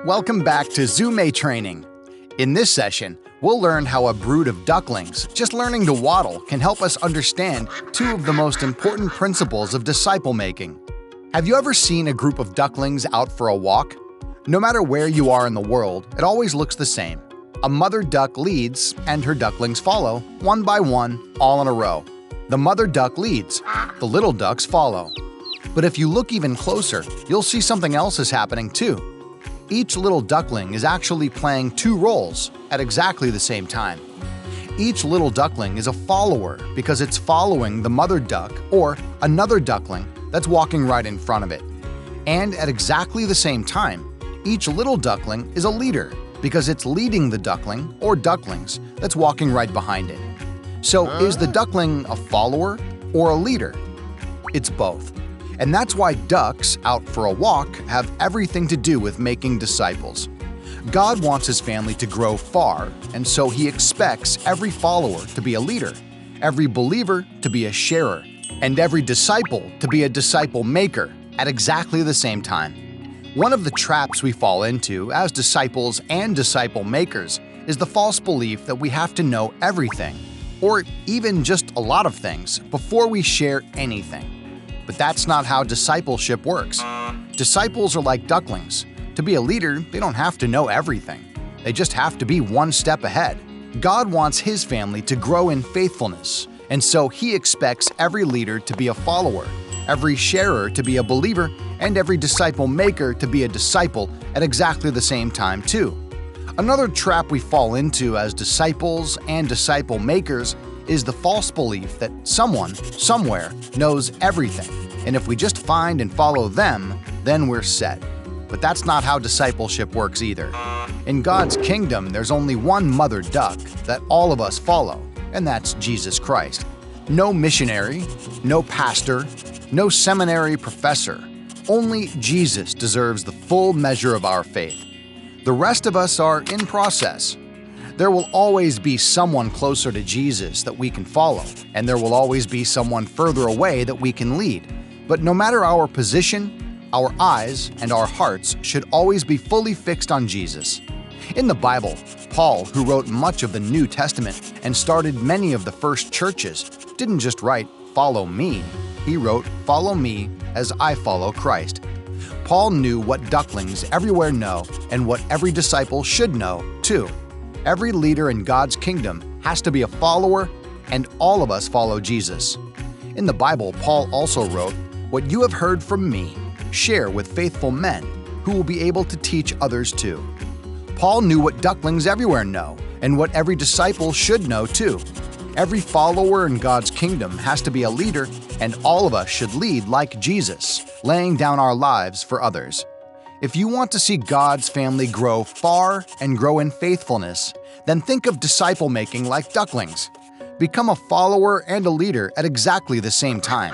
Welcome back to Zume training. In this session, we'll learn how a brood of ducklings just learning to waddle can help us understand two of the most important principles of disciple making. Have you ever seen a group of ducklings out for a walk? No matter where you are in the world, it always looks the same. A mother duck leads, and her ducklings follow, one by one, all in a row. The mother duck leads, the little ducks follow. But if you look even closer, you'll see something else is happening too. Each little duckling is actually playing two roles at exactly the same time. Each little duckling is a follower because it's following the mother duck or another duckling that's walking right in front of it. And at exactly the same time, each little duckling is a leader because it's leading the duckling or ducklings that's walking right behind it. So is the duckling a follower or a leader? It's both. And that's why ducks out for a walk have everything to do with making disciples. God wants His family to grow far, and so He expects every follower to be a leader, every believer to be a sharer, and every disciple to be a disciple maker at exactly the same time. One of the traps we fall into as disciples and disciple makers is the false belief that we have to know everything, or even just a lot of things, before we share anything. But that's not how discipleship works. Disciples are like ducklings. To be a leader, they don't have to know everything. They just have to be one step ahead. God wants His family to grow in faithfulness, and so He expects every leader to be a follower, every sharer to be a believer, and every disciple maker to be a disciple at exactly the same time too. Another trap we fall into as disciples and disciple makers is the false belief that someone, somewhere, knows everything, and if we just find and follow them, then we're set. But that's not how discipleship works either. In God's kingdom, there's only one mother duck that all of us follow, and that's Jesus Christ. No missionary, no pastor, no seminary professor. Only Jesus deserves the full measure of our faith. The rest of us are in process. There will always be someone closer to Jesus that we can follow, and there will always be someone further away that we can lead. But no matter our position, our eyes and our hearts should always be fully fixed on Jesus. In the Bible, Paul, who wrote much of the New Testament and started many of the first churches, didn't just write, "Follow me." He wrote, "Follow me as I follow Christ." Paul knew what ducklings everywhere know and what every disciple should know, too. Every leader in God's kingdom has to be a follower, and all of us follow Jesus. In the Bible, Paul also wrote, "What you have heard from me, share with faithful men, who will be able to teach others too." Paul knew what ducklings everywhere know, and what every disciple should know too. Every follower in God's kingdom has to be a leader, and all of us should lead like Jesus, laying down our lives for others. If you want to see God's family grow far and grow in faithfulness, then think of disciple making like ducklings. Become a follower and a leader at exactly the same time.